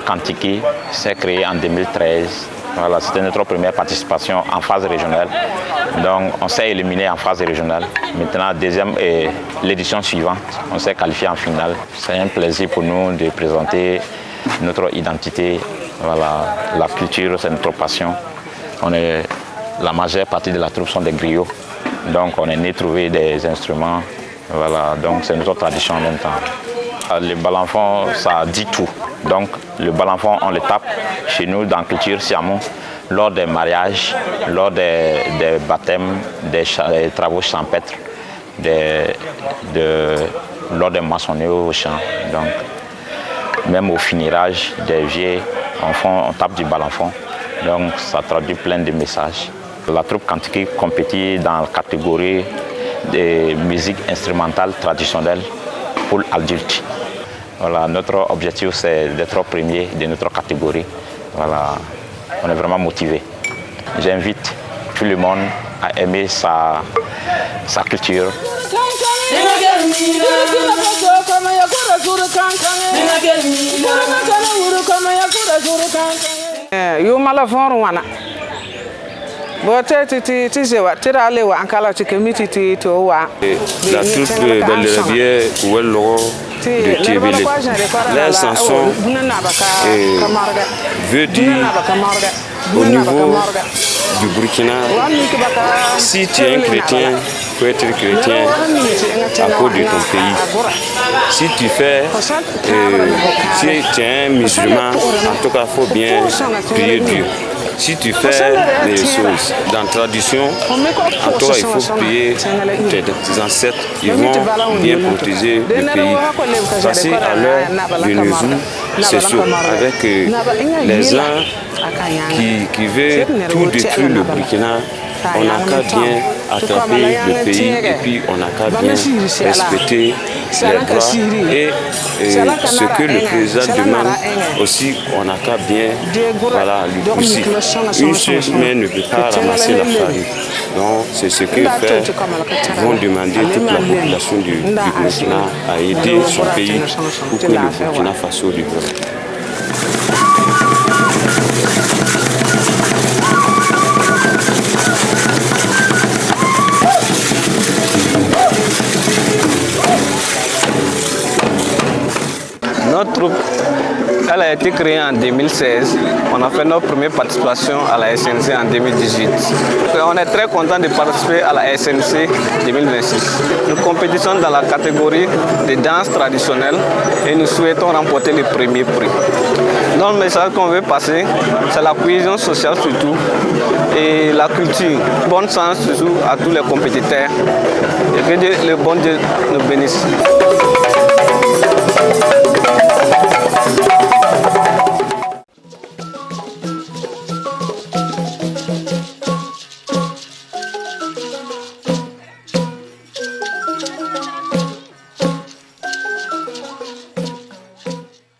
troupe Kantiki s'est créée en 2013. Voilà, c'était notre première participation en phase régionale. Donc on s'est éliminé en phase régionale. Maintenant, deuxième et l'édition suivante, on s'est qualifié en finale. C'est un plaisir pour nous de présenter notre identité. Voilà, la culture, c'est notre passion. La majeure partie de la troupe sont des griots. Donc on est né trouver des instruments. Voilà, donc c'est notre tradition en même temps. Le balanfon, ça dit tout. Donc le balanfon, on le tape chez nous dans la culture siamou lors des mariages, lors des baptêmes, des travaux champêtres, lors des maçonneries au champ. Donc même au finirage des vieux, on tape du balanfon. Donc ça traduit plein de messages. La troupe Kantiki compétit dans la catégorie de musique instrumentale traditionnelle pour adultes. Voilà, notre objectif, c'est d'être premier de notre catégorie. Voilà, on est vraiment motivés. J'invite tout le monde à aimer sa culture. La troupe Belle Rivière Ouello de Tébélé. La chanson veut dire au niveau du Burkina, si tu es un chrétien, il faut être chrétien à cause de ton pays. Si tu es un musulman, en tout cas, il faut bien prier Dieu. Si tu fais des choses dans la tradition, en tout cas, il faut prier tes ancêtres, ils vont bien protéger le pays. Parce qu'à l'heure de nos jours, c'est sûr, avec les gens qui veulent tout détruire le Burkina, on n'a qu'à bien attraper le pays et puis on n'a qu'à bien respecter les droits et ce que le président demande aussi, on n'a qu'à bien lui pousser. Une seule main ne peut pas ramasser la farine. Donc c'est ce que vont demander toute la population du Burkina à aider son pays pour que le Burkina Faso développe. Notre troupe, elle a été créée en 2016. On a fait notre première participation à la SNC en 2018. On est très content de participer à la SNC 2026. Nous compétissons dans la catégorie de danse traditionnelle et nous souhaitons remporter le premier prix. Donc le message qu'on veut passer, c'est la cohésion sociale surtout et la culture. Bon sens surtout à tous les compétiteurs et que le bon Dieu nous bénisse.